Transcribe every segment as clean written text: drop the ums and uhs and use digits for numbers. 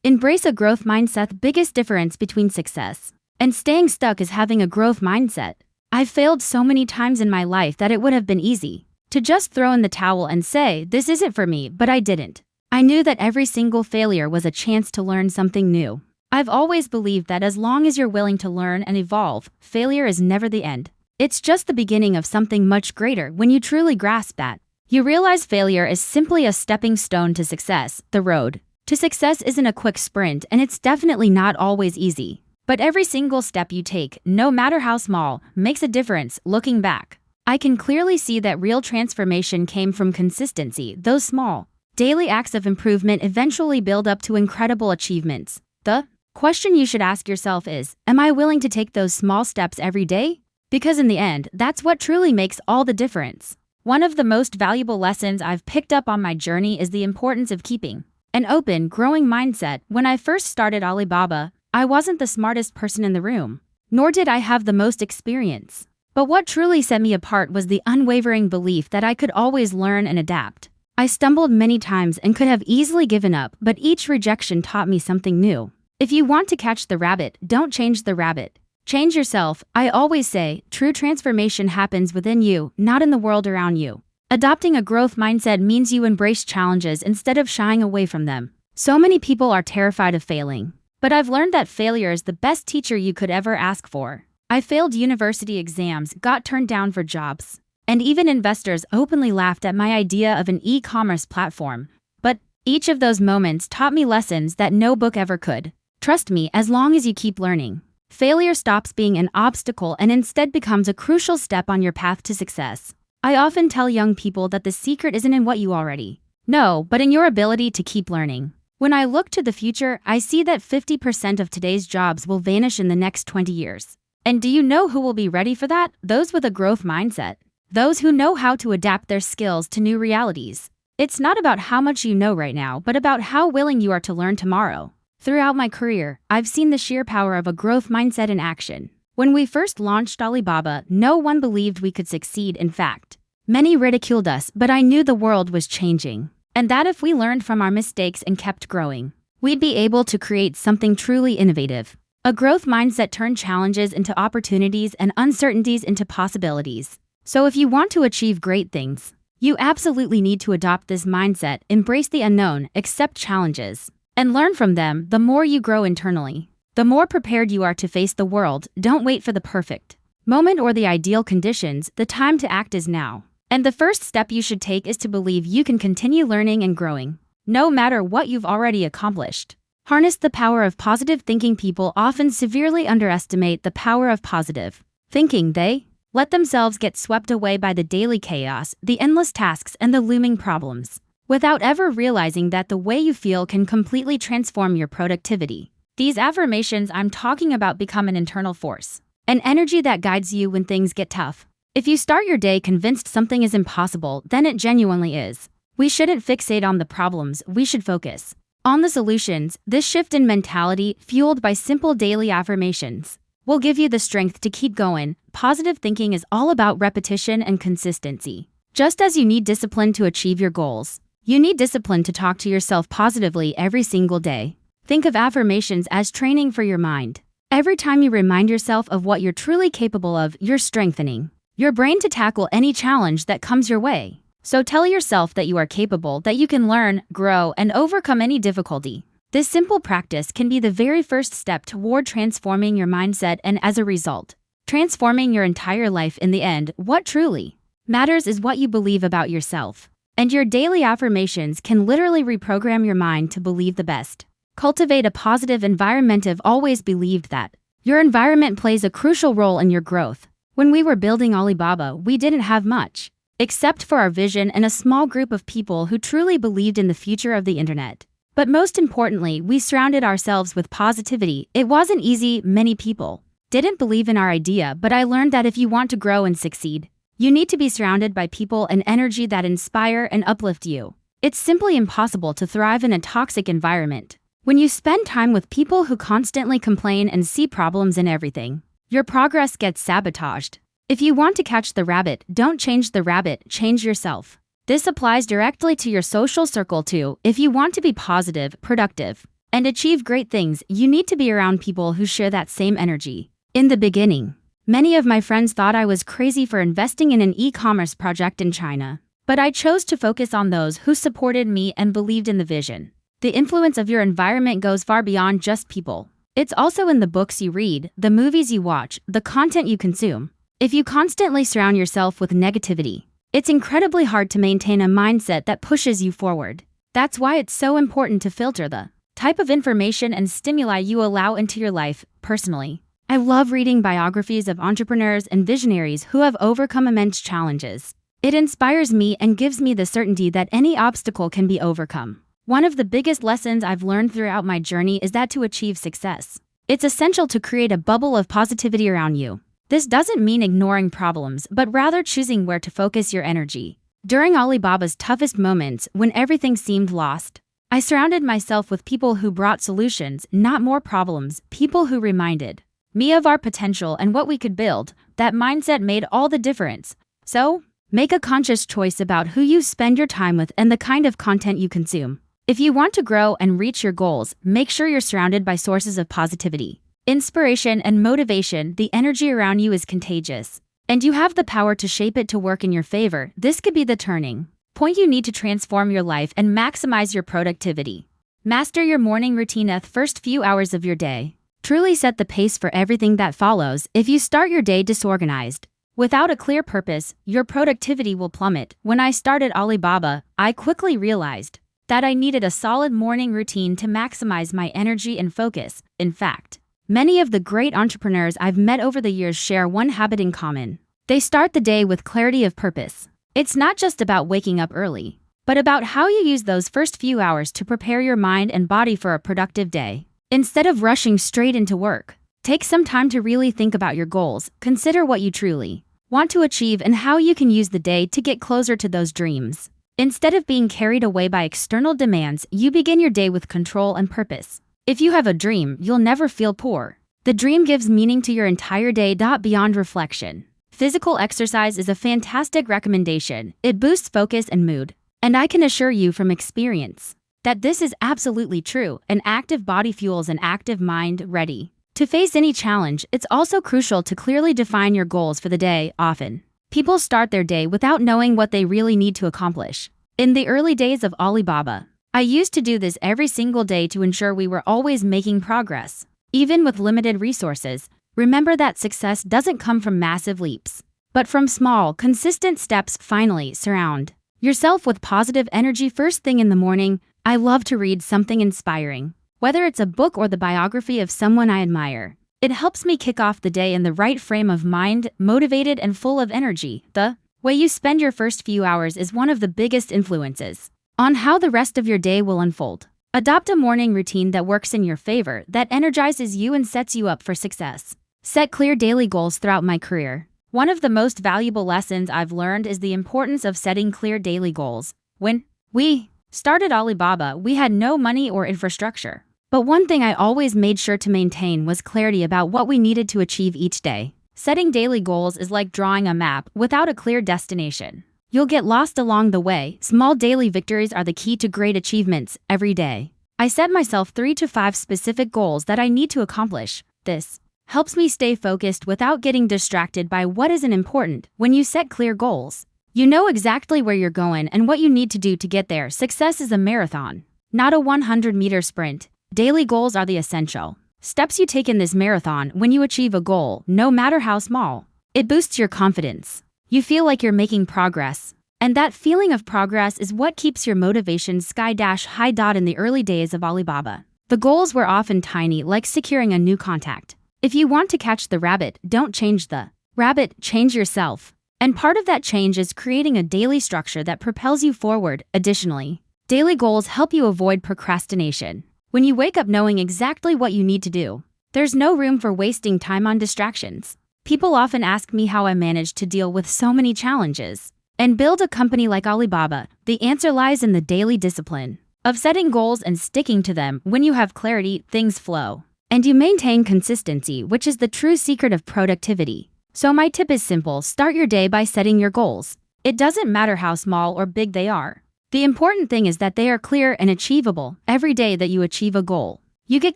Embrace a growth mindset. The biggest difference between success and staying stuck is having a growth mindset. I've failed so many times in my life that it would have been easy to just throw in the towel and say, this isn't for me, but I didn't. I knew that every single failure was a chance to learn something new. I've always believed that as long as you're willing to learn and evolve, failure is never the end. It's just the beginning of something much greater. When you truly grasp that, you realize failure is simply a stepping stone to success. The road to success isn't a quick sprint, and it's definitely not always easy. But every single step you take, no matter how small, makes a difference. Looking back, I can clearly see that real transformation came from consistency. Those small, daily acts of improvement eventually build up to incredible achievements. The question you should ask yourself is, am I willing to take those small steps every day? Because in the end, that's what truly makes all the difference. One of the most valuable lessons I've picked up on my journey is the importance of keeping an open, growing mindset. When I first started Alibaba, I wasn't the smartest person in the room, nor did I have the most experience. But what truly set me apart was the unwavering belief that I could always learn and adapt. I stumbled many times and could have easily given up, but each rejection taught me something new. If you want to catch the rabbit, don't change the rabbit. Change yourself. I always say, true transformation happens within you, not in the world around you. Adopting a growth mindset means you embrace challenges instead of shying away from them. So many people are terrified of failing, but I've learned that failure is the best teacher you could ever ask for. I failed university exams, got turned down for jobs, and even investors openly laughed at my idea of an e-commerce platform. But each of those moments taught me lessons that no book ever could. Trust me, as long as you keep learning, failure stops being an obstacle and instead becomes a crucial step on your path to success. I often tell young people that the secret isn't in what you already know, but in your ability to keep learning. When I look to the future, I see that 50% of today's jobs will vanish in the next 20 years. And do you know who will be ready for that? Those with a growth mindset. Those who know how to adapt their skills to new realities. It's not about how much you know right now, but about how willing you are to learn tomorrow. Throughout my career, I've seen the sheer power of a growth mindset in action. When we first launched Alibaba, no one believed we could succeed. In fact, many ridiculed us, but I knew the world was changing, and that if we learned from our mistakes and kept growing, we'd be able to create something truly innovative. A growth mindset turned challenges into opportunities and uncertainties into possibilities. So if you want to achieve great things, you absolutely need to adopt this mindset. Embrace the unknown, accept challenges, and learn from them. The more you grow internally, the more prepared you are to face the world. Don't wait for the perfect moment or the ideal conditions. The time to act is now. And the first step you should take is to believe you can continue learning and growing, no matter what you've already accomplished. Harness the power of positive thinking. People often severely underestimate the power of positive thinking. They let themselves get swept away by the daily chaos, the endless tasks, and the looming problems, without ever realizing that the way you feel can completely transform your productivity. These affirmations I'm talking about become an internal force, an energy that guides you when things get tough. If you start your day convinced something is impossible, then it genuinely is. We shouldn't fixate on the problems, we should focus on the solutions. This shift in mentality, fueled by simple daily affirmations, will give you the strength to keep going. Positive thinking is all about repetition and consistency. Just as you need discipline to achieve your goals, you need discipline to talk to yourself positively every single day. Think of affirmations as training for your mind. Every time you remind yourself of what you're truly capable of, you're strengthening your brain to tackle any challenge that comes your way. So tell yourself that you are capable, that you can learn, grow, and overcome any difficulty. This simple practice can be the very first step toward transforming your mindset and, as a result, transforming your entire life. In the end, what truly matters is what you believe about yourself. And your daily affirmations can literally reprogram your mind to believe the best. Cultivate a positive environment. I've always believed that your environment plays a crucial role in your growth. When we were building Alibaba, we didn't have much, except for our vision and a small group of people who truly believed in the future of the internet. But most importantly, we surrounded ourselves with positivity. It wasn't easy. Many people didn't believe in our idea, but I learned that if you want to grow and succeed, you need to be surrounded by people and energy that inspire and uplift you. It's simply impossible to thrive in a toxic environment. When you spend time with people who constantly complain and see problems in everything, your progress gets sabotaged. If you want to catch the rabbit, don't change the rabbit, change yourself. This applies directly to your social circle too. If you want to be positive, productive, and achieve great things, you need to be around people who share that same energy. In the beginning, many of my friends thought I was crazy for investing in an e-commerce project in China. But I chose to focus on those who supported me and believed in the vision. The influence of your environment goes far beyond just people. It's also in the books you read, the movies you watch, the content you consume. If you constantly surround yourself with negativity, it's incredibly hard to maintain a mindset that pushes you forward. That's why it's so important to filter the type of information and stimuli you allow into your life. Personally, I love reading biographies of entrepreneurs and visionaries who have overcome immense challenges. It inspires me and gives me the certainty that any obstacle can be overcome. One of the biggest lessons I've learned throughout my journey is that to achieve success, it's essential to create a bubble of positivity around you. This doesn't mean ignoring problems, but rather choosing where to focus your energy. During Alibaba's toughest moments, when everything seemed lost, I surrounded myself with people who brought solutions, not more problems, people who reminded me of our potential and what we could build. That mindset made all the difference. So, make a conscious choice about who you spend your time with and the kind of content you consume. If you want to grow and reach your goals, make sure you're surrounded by sources of positivity, inspiration, and motivation. The energy around you is contagious, and you have the power to shape it to work in your favor. This could be the turning point you need to transform your life and maximize your productivity. Master your morning routine. The first few hours of your day truly set the pace for everything that follows. If you start your day disorganized, without a clear purpose, your productivity will plummet. When I started Alibaba, I quickly realized that I needed a solid morning routine to maximize my energy and focus. In fact, many of the great entrepreneurs I've met over the years share one habit in common. They start the day with clarity of purpose. It's not just about waking up early, but about how you use those first few hours to prepare your mind and body for a productive day. Instead of rushing straight into work, take some time to really think about your goals. Consider what you truly want to achieve and how you can use the day to get closer to those dreams. Instead of being carried away by external demands, you begin your day with control and purpose. If you have a dream, you'll never feel poor. The dream gives meaning to your entire day. Beyond reflection, physical exercise is a fantastic recommendation. It boosts focus and mood. And I can assure you from experience that this is absolutely true. An active body fuels an active mind, ready to face any challenge. It's also crucial to clearly define your goals for the day. Often, people start their day without knowing what they really need to accomplish. In the early days of Alibaba, I used to do this every single day to ensure we were always making progress. Even with limited resources, remember that success doesn't come from massive leaps, but from small, consistent steps. Finally, surround yourself with positive energy first thing in the morning. I love to read something inspiring, whether it's a book or the biography of someone I admire. It helps me kick off the day in the right frame of mind, motivated and full of energy. The way you spend your first few hours is one of the biggest influences on how the rest of your day will unfold. Adopt a morning routine that works in your favor, that energizes you and sets you up for success. Set clear daily goals. Throughout my career, one of the most valuable lessons I've learned is the importance of setting clear daily goals. When we started Alibaba, we had no money or infrastructure. But one thing I always made sure to maintain was clarity about what we needed to achieve each day. Setting daily goals is like drawing a map without a clear destination. You'll get lost along the way. Small daily victories are the key to great achievements. Every day, I set myself 3 to 5 specific goals that I need to accomplish. This helps me stay focused without getting distracted by what isn't important. When you set clear goals, you know exactly where you're going and what you need to do to get there. Success is a marathon, not a 100-meter sprint. Daily goals are the essential steps you take in this marathon. When you achieve a goal, no matter how small, it boosts your confidence. You feel like you're making progress, and that feeling of progress is what keeps your motivation sky-high. In the early days of Alibaba, the goals were often tiny, like securing a new contact. If you want to catch the rabbit, don't change the rabbit, change yourself. And part of that change is creating a daily structure that propels you forward. Additionally, daily goals help you avoid procrastination. When you wake up knowing exactly what you need to do, there's no room for wasting time on distractions. People often ask me how I managed to deal with so many challenges and build a company like Alibaba. The answer lies in the daily discipline of setting goals and sticking to them. When you have clarity, things flow, and you maintain consistency, which is the true secret of productivity. So my tip is simple: start your day by setting your goals. It doesn't matter how small or big they are. The important thing is that they are clear and achievable. Every day that you achieve a goal, you get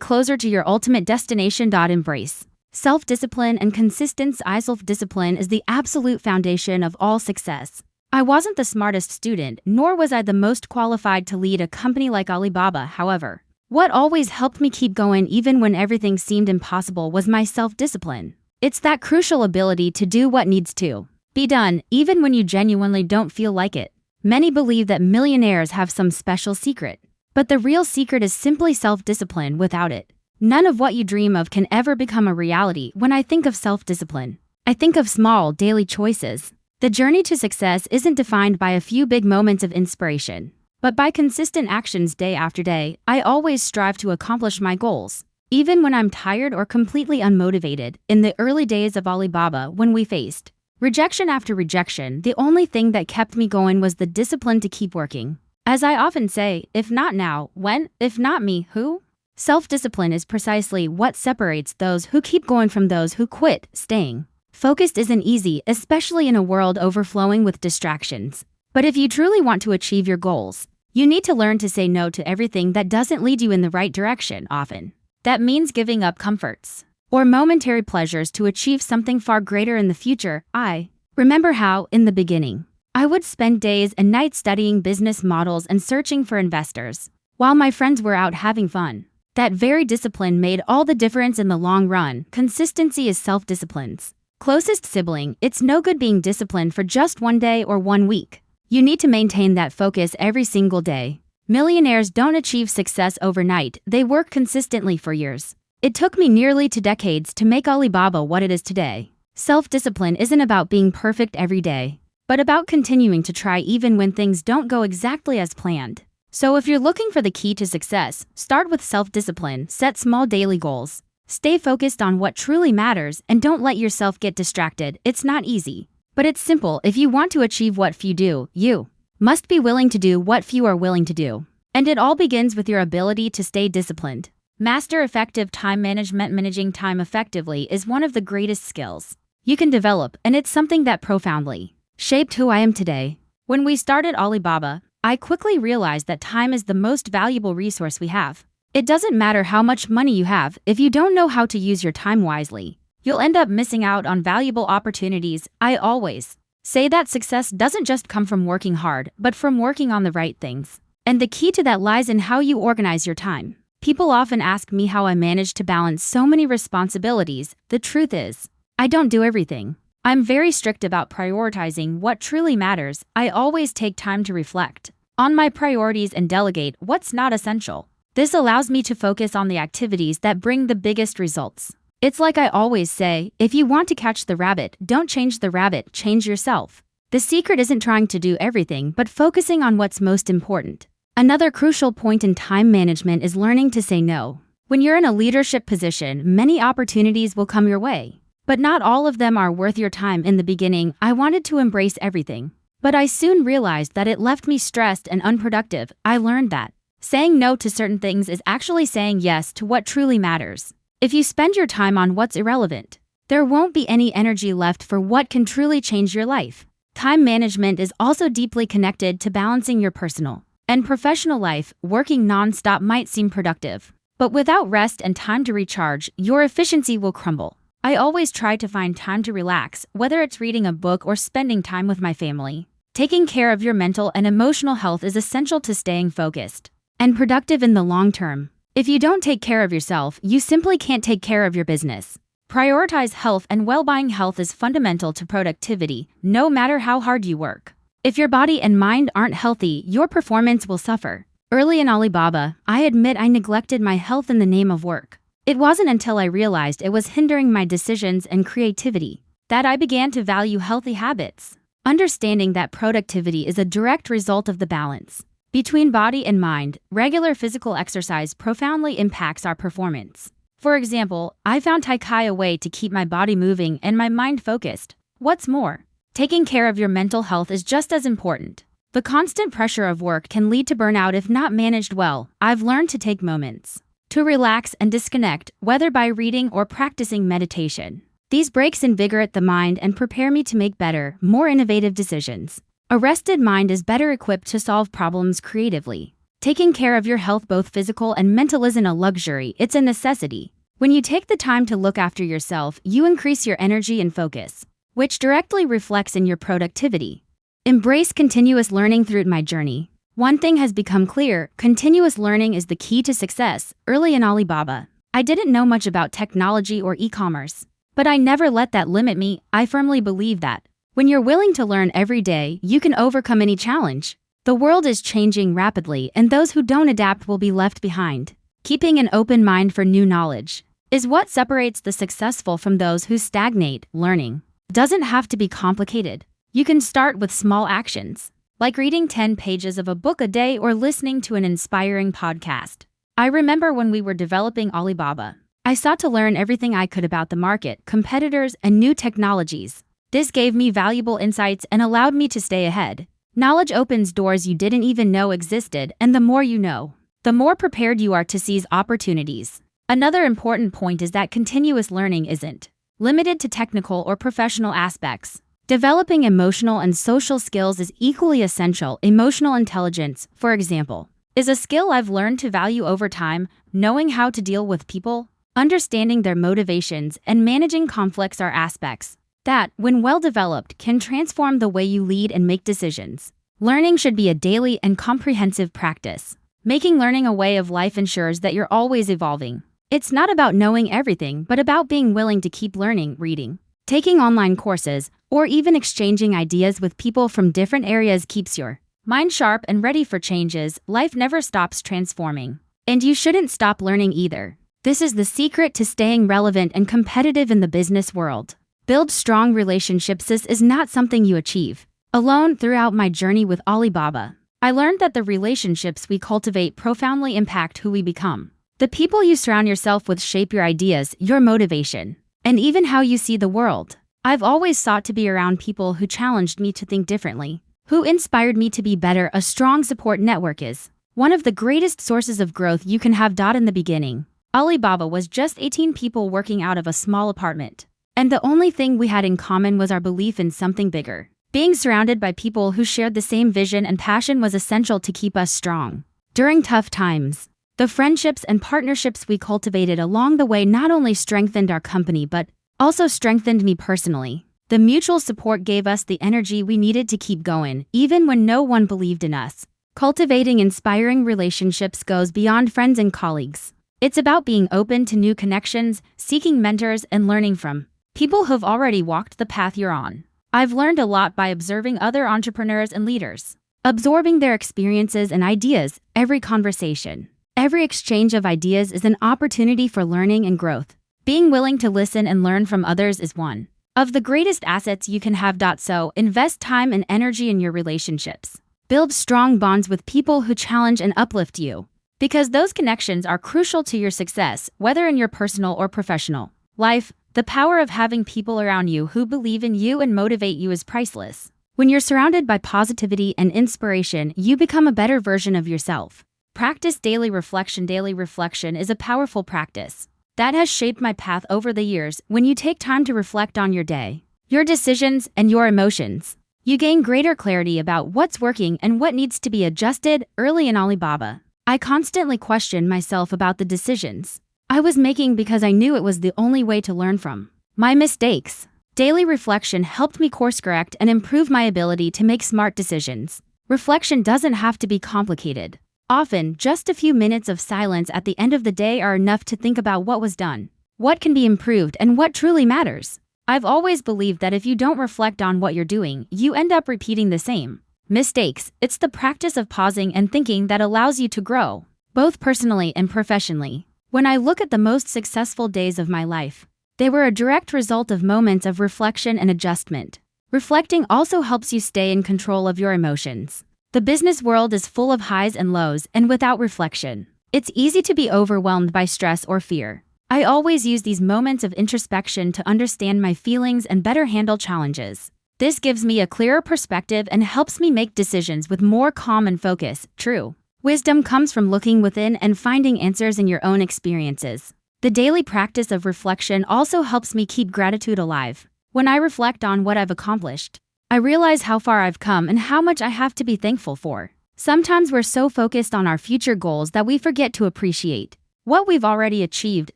closer to your ultimate destination. Embrace self-discipline and consistency. Self-discipline is the absolute foundation of all success. I wasn't the smartest student, nor was I the most qualified to lead a company like Alibaba. However, what always helped me keep going even when everything seemed impossible was my self-discipline. It's that crucial ability to do what needs to be done, even when you genuinely don't feel like it. Many believe that millionaires have some special secret, but the real secret is simply self-discipline. Without it, none of what you dream of can ever become a reality. When I think of self-discipline, I think of small, daily choices. The journey to success isn't defined by a few big moments of inspiration, but by consistent actions day after day. I always strive to accomplish my goals, even when I'm tired or completely unmotivated. In the early days of Alibaba, when we faced rejection after rejection, the only thing that kept me going was the discipline to keep working. As I often say, if not now, when? If not me, who? Self-discipline is precisely what separates those who keep going from those who quit. Staying focused isn't easy, especially in a world overflowing with distractions. But if you truly want to achieve your goals, you need to learn to say no to everything that doesn't lead you in the right direction. Often, that means giving up comforts or momentary pleasures to achieve something far greater in the future. I remember how, in the beginning, I would spend days and nights studying business models and searching for investors, while my friends were out having fun. That very discipline made all the difference in the long run. Consistency is self-discipline's closest sibling. It's no good being disciplined for just one day or 1 week. You need to maintain that focus every single day. Millionaires don't achieve success overnight, they work consistently for years. It took me nearly 2 decades to make Alibaba what it is today. Self-discipline isn't about being perfect every day, but about continuing to try even when things don't go exactly as planned. So if you're looking for the key to success, start with self-discipline. Set small daily goals. Stay focused on what truly matters and don't let yourself get distracted. It's not easy, but it's simple. If you want to achieve what few do, you must be willing to do what few are willing to do. And it all begins with your ability to stay disciplined. Master effective time management. Managing time effectively is one of the greatest skills you can develop, and it's something that profoundly shaped who I am today. When we started Alibaba, I quickly realized that time is the most valuable resource we have. It doesn't matter how much money you have, if you don't know how to use your time wisely, you'll end up missing out on valuable opportunities. I always say that success doesn't just come from working hard, but from working on the right things. And the key to that lies in how you organize your time. People often ask me how I manage to balance so many responsibilities. The truth is, I don't do everything. I'm very strict about prioritizing what truly matters. I always take time to reflect on my priorities and delegate what's not essential. This allows me to focus on the activities that bring the biggest results. It's like I always say, if you want to catch the rabbit, don't change the rabbit, change yourself. The secret isn't trying to do everything, but focusing on what's most important. Another crucial point in time management is learning to say no. When you're in a leadership position, many opportunities will come your way, but not all of them are worth your time. In the beginning, I wanted to embrace everything, but I soon realized that it left me stressed and unproductive. I learned that saying no to certain things is actually saying yes to what truly matters. If you spend your time on what's irrelevant, there won't be any energy left for what can truly change your life. Time management is also deeply connected to balancing your personal and professional life. Working non-stop might seem productive, but without rest and time to recharge, your efficiency will crumble. I always try to find time to relax, whether it's reading a book or spending time with my family. Taking care of your mental and emotional health is essential to staying focused and productive in the long term. If you don't take care of yourself, you simply can't take care of your business. Prioritize health and well-being. Health is fundamental to productivity, no matter how hard you work. If your body and mind aren't healthy, your performance will suffer. Early in Alibaba, I admit I neglected my health in the name of work. It wasn't until I realized it was hindering my decisions and creativity that I began to value healthy habits. Understanding that productivity is a direct result of the balance between body and mind, regular physical exercise profoundly impacts our performance. For example, I found Tai Chi a way to keep my body moving and my mind focused. What's more, taking care of your mental health is just as important. The constant pressure of work can lead to burnout if not managed well. I've learned to take moments to relax and disconnect, whether by reading or practicing meditation. These breaks invigorate the mind and prepare me to make better, more innovative decisions. A rested mind is better equipped to solve problems creatively. Taking care of your health, both physical and mental, isn't a luxury, it's a necessity. When you take the time to look after yourself, you increase your energy and focus, which directly reflects in your productivity. Embrace continuous learning. Throughout my journey, one thing has become clear: continuous learning is the key to success. Early in Alibaba, I didn't know much about technology or e-commerce, but I never let that limit me. I firmly believe that when you're willing to learn every day, you can overcome any challenge. The world is changing rapidly, and those who don't adapt will be left behind. Keeping an open mind for new knowledge is what separates the successful from those who stagnate. Learning doesn't have to be complicated. You can start with small actions, like reading 10 pages of a book a day or listening to an inspiring podcast. I remember when we were developing Alibaba, I sought to learn everything I could about the market, competitors, and new technologies. This gave me valuable insights and allowed me to stay ahead. Knowledge opens doors you didn't even know existed, and the more you know, the more prepared you are to seize opportunities. Another important point is that continuous learning isn't limited to technical or professional aspects. Developing emotional and social skills is equally essential. Emotional intelligence, for example, is a skill I've learned to value over time. Knowing how to deal with people, understanding their motivations, and managing conflicts are aspects that, when well developed, can transform the way you lead and make decisions. Learning should be a daily and comprehensive practice. Making learning a way of life ensures that you're always evolving. It's not about knowing everything, but about being willing to keep learning. Reading, taking online courses, or even exchanging ideas with people from different areas keeps your mind sharp and ready for changes. Life never stops transforming, and you shouldn't stop learning either. This is the secret to staying relevant and competitive in the business world. Build strong relationships. This is not something you achieve alone. Throughout my journey with Alibaba, I learned that the relationships we cultivate profoundly impact who we become. The people you surround yourself with shape your ideas, your motivation, and even how you see the world. I've always sought to be around people who challenged me to think differently, who inspired me to be better. A strong support network is one of the greatest sources of growth you can have. In the beginning, Alibaba was just 18 people working out of a small apartment, and the only thing we had in common was our belief in something bigger. Being surrounded by people who shared the same vision and passion was essential to keep us strong during tough times. The friendships and partnerships we cultivated along the way not only strengthened our company but also strengthened me personally. The mutual support gave us the energy we needed to keep going, even when no one believed in us. Cultivating inspiring relationships goes beyond friends and colleagues. It's about being open to new connections, seeking mentors, and learning from people who've already walked the path you're on. I've learned a lot by observing other entrepreneurs and leaders, absorbing their experiences and ideas. Every conversation, every exchange of ideas is an opportunity for learning and growth. Being willing to listen and learn from others is one of the greatest assets you can have. So, invest time and energy in your relationships. Build strong bonds with people who challenge and uplift you, because those connections are crucial to your success, whether in your personal or professional life. The power of having people around you who believe in you and motivate you is priceless. When you're surrounded by positivity and inspiration, you become a better version of yourself. Practice daily reflection. Daily reflection is a powerful practice that has shaped my path over the years. When you take time to reflect on your day, your decisions, and your emotions, you gain greater clarity about what's working and what needs to be adjusted. Early in Alibaba, I constantly questioned myself about the decisions I was making because I knew it was the only way to learn from my mistakes. Daily reflection helped me course correct and improve my ability to make smart decisions. Reflection doesn't have to be complicated. Often, just a few minutes of silence at the end of the day are enough to think about what was done, what can be improved, and what truly matters. I've always believed that if you don't reflect on what you're doing, you end up repeating the same mistakes. It's the practice of pausing and thinking that allows you to grow, both personally and professionally. When I look at the most successful days of my life, they were a direct result of moments of reflection and adjustment. Reflecting also helps you stay in control of your emotions. The business world is full of highs and lows, and without reflection, it's easy to be overwhelmed by stress or fear. I always use these moments of introspection to understand my feelings and better handle challenges. This gives me a clearer perspective and helps me make decisions with more calm and focus. True wisdom comes from looking within and finding answers in your own experiences. The daily practice of reflection also helps me keep gratitude alive. When I reflect on what I've accomplished, I realize how far I've come and how much I have to be thankful for. Sometimes we're so focused on our future goals that we forget to appreciate what we've already achieved.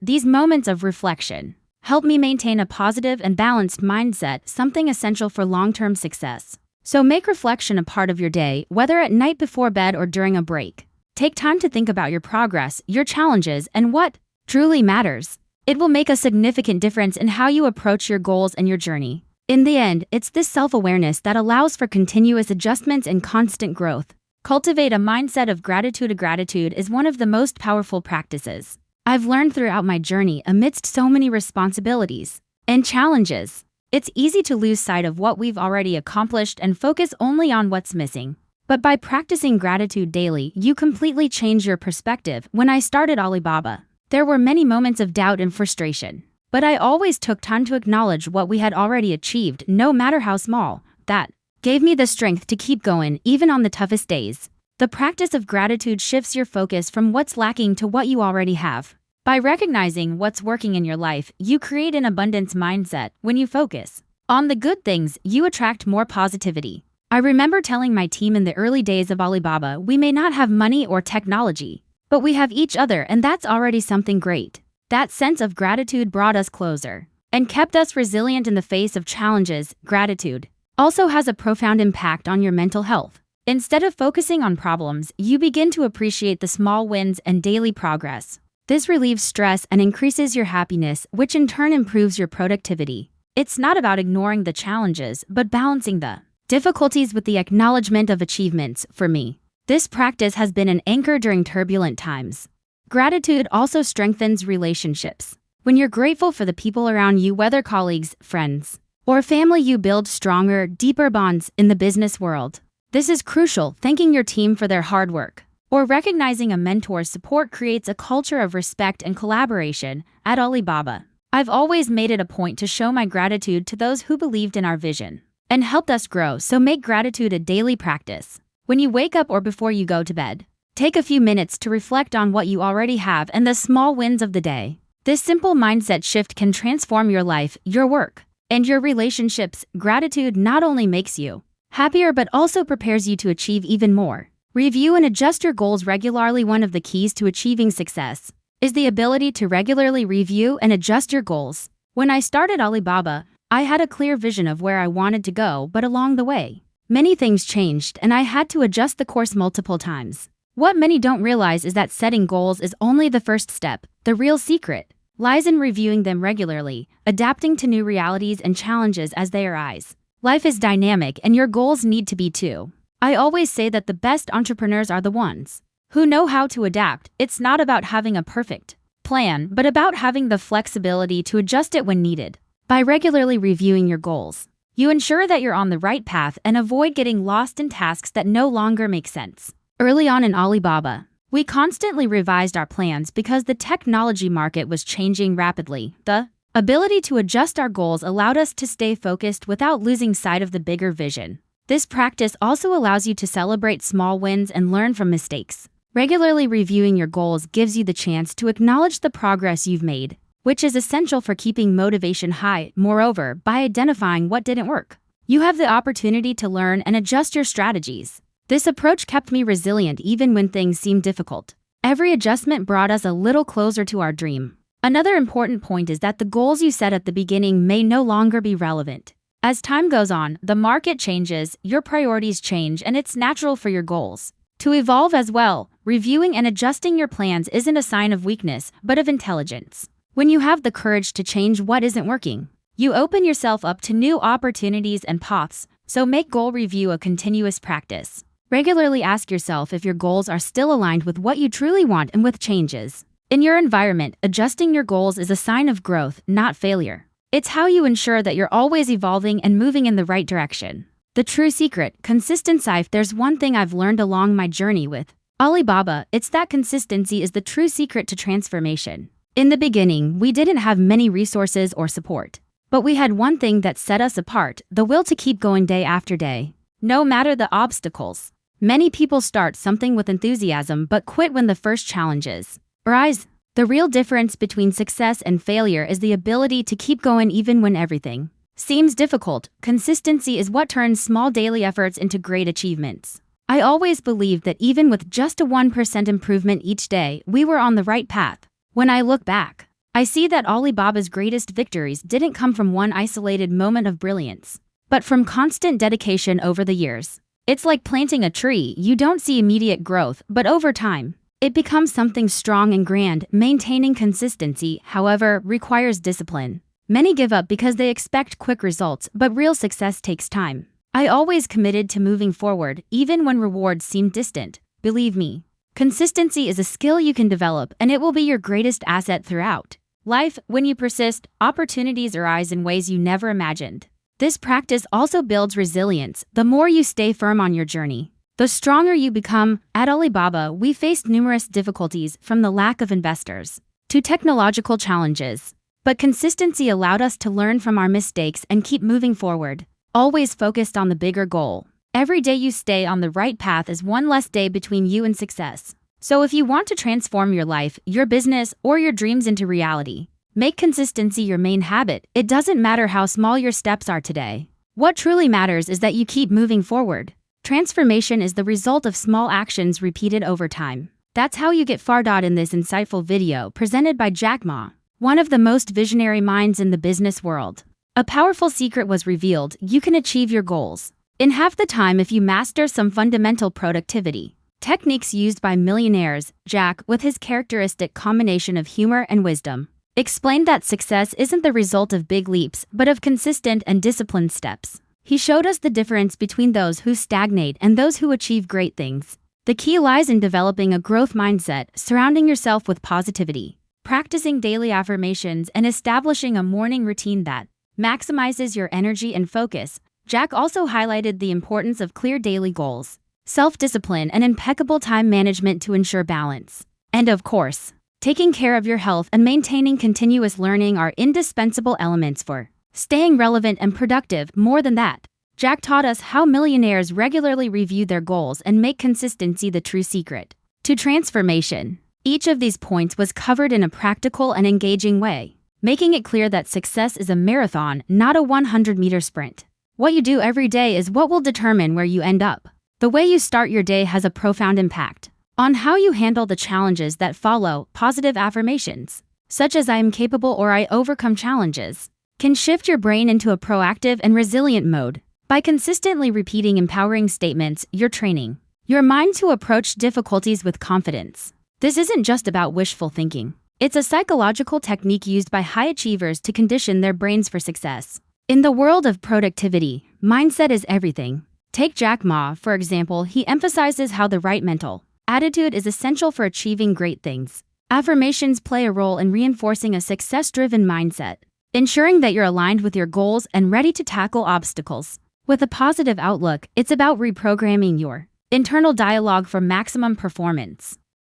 These moments of reflection help me maintain a positive and balanced mindset, something essential for long-term success. So make reflection a part of your day, whether at night before bed or during a break. Take time to think about your progress, your challenges, and what truly matters. It will make a significant difference in how you approach your goals and your journey. In the end, it's this self-awareness that allows for continuous adjustments and constant growth. Cultivate a mindset of gratitude. Gratitude is one of the most powerful practices I've learned throughout my journey. Amidst so many responsibilities and challenges, it's easy to lose sight of what we've already accomplished and focus only on what's missing. But by practicing gratitude daily, you completely change your perspective. When I started Alibaba, there were many moments of doubt and frustration. But I always took time to acknowledge what we had already achieved, no matter how small. That gave me the strength to keep going, even on the toughest days. The practice of gratitude shifts your focus from what's lacking to what you already have. By recognizing what's working in your life, you create an abundance mindset. When you focus on the good things, you attract more positivity. I remember telling my team in the early days of Alibaba, we may not have money or technology, but we have each other, and that's already something great. That sense of gratitude brought us closer and kept us resilient in the face of challenges. Gratitude also has a profound impact on your mental health. Instead of focusing on problems, you begin to appreciate the small wins and daily progress. This relieves stress and increases your happiness, which in turn improves your productivity. It's not about ignoring the challenges, but balancing the difficulties with the acknowledgement of achievements. For me, this practice has been an anchor during turbulent times. Gratitude also strengthens relationships. When you're grateful for the people around you, whether colleagues, friends, or family, you build stronger, deeper bonds. In the business world, this is crucial. Thanking your team for their hard work or recognizing a mentor's support creates a culture of respect and collaboration. At Alibaba, I've always made it a point to show my gratitude to those who believed in our vision and helped us grow. So make gratitude a daily practice. When you wake up or before you go to bed, take a few minutes to reflect on what you already have and the small wins of the day. This simple mindset shift can transform your life, your work, and your relationships. Gratitude not only makes you happier but also prepares you to achieve even more. Review and adjust your goals regularly. One of the keys to achieving success is the ability to regularly review and adjust your goals. When I started Alibaba, I had a clear vision of where I wanted to go, but along the way, many things changed and I had to adjust the course multiple times. What many don't realize is that setting goals is only the first step. The real secret lies in reviewing them regularly, adapting to new realities and challenges as they arise. Life is dynamic and your goals need to be too. I always say that the best entrepreneurs are the ones who know how to adapt. It's not about having a perfect plan, but about having the flexibility to adjust it when needed. By regularly reviewing your goals, you ensure that you're on the right path and avoid getting lost in tasks that no longer make sense. Early on in Alibaba, we constantly revised our plans because the technology market was changing rapidly. The ability to adjust our goals allowed us to stay focused without losing sight of the bigger vision. This practice also allows you to celebrate small wins and learn from mistakes. Regularly reviewing your goals gives you the chance to acknowledge the progress you've made, which is essential for keeping motivation high. Moreover, by identifying what didn't work, you have the opportunity to learn and adjust your strategies. This approach kept me resilient even when things seemed difficult. Every adjustment brought us a little closer to our dream. Another important point is that the goals you set at the beginning may no longer be relevant. As time goes on, the market changes, your priorities change, and it's natural for your goals to evolve as well. Reviewing and adjusting your plans isn't a sign of weakness, but of intelligence. When you have the courage to change what isn't working, you open yourself up to new opportunities and paths. So make goal review a continuous practice. Regularly ask yourself if your goals are still aligned with what you truly want and with changes in your environment. Adjusting your goals is a sign of growth, not failure. It's how you ensure that you're always evolving and moving in the right direction. The true secret, consistency. If there's one thing I've learned along my journey with Alibaba, it's that consistency is the true secret to transformation. In the beginning, we didn't have many resources or support, but we had one thing that set us apart: the will to keep going day after day, no matter the obstacles. Many people start something with enthusiasm but quit when the first challenges arise. The real difference between success and failure is the ability to keep going even when everything seems difficult. Consistency is what turns small daily efforts into great achievements. I always believed that even with just a 1% improvement each day, we were on the right path. When I look back, I see that Alibaba's greatest victories didn't come from one isolated moment of brilliance, but from constant dedication over the years. It's like planting a tree. You don't see immediate growth, but over time, it becomes something strong and grand. Maintaining consistency, however, requires discipline. Many give up because they expect quick results, but real success takes time. I always committed to moving forward, even when rewards seemed distant. Believe me, consistency is a skill you can develop, and it will be your greatest asset throughout life. When you persist, opportunities arise in ways you never imagined. This practice also builds resilience. The more you stay firm on your journey, the stronger you become. At Alibaba, we faced numerous difficulties, from the lack of investors to technological challenges. But consistency allowed us to learn from our mistakes and keep moving forward, always focused on the bigger goal. Every day you stay on the right path is one less day between you and success. So if you want to transform your life, your business, or your dreams into reality, make consistency your main habit. It doesn't matter how small your steps are today. What truly matters is that you keep moving forward. Transformation is the result of small actions repeated over time. That's how you get far. In this insightful video presented by Jack Ma, one of the most visionary minds in the business world, a powerful secret was revealed: you can achieve your goals in half the time if you master some fundamental productivity techniques used by millionaires. Jack, with his characteristic combination of humor and wisdom, explained that success isn't the result of big leaps, but of consistent and disciplined steps. He showed us the difference between those who stagnate and those who achieve great things. The key lies in developing a growth mindset, surrounding yourself with positivity, practicing daily affirmations, and establishing a morning routine that maximizes your energy and focus. Jack also highlighted the importance of clear daily goals, self-discipline, and impeccable time management to ensure balance. And of course, taking care of your health and maintaining continuous learning are indispensable elements for staying relevant and productive. More than that, Jack taught us how millionaires regularly review their goals and make consistency the true secret to transformation. Each of these points was covered in a practical and engaging way, making it clear that success is a marathon, not a 100-meter sprint. What you do every day is what will determine where you end up. The way you start your day has a profound impact on how you handle the challenges that follow. Positive affirmations, such as "I am capable" or "I overcome challenges," can shift your brain into a proactive and resilient mode. By consistently repeating empowering statements, you're training your mind to approach difficulties with confidence. This isn't just about wishful thinking. It's a psychological technique used by high achievers to condition their brains for success. In the world of productivity, mindset is everything. Take Jack Ma, for example. He emphasizes how the right mental attitude is essential for achieving great things. Affirmations play a role in reinforcing a success-driven mindset, ensuring that you're aligned with your goals and ready to tackle obstacles with a positive outlook. It's about reprogramming your internal dialogue for maximum performance.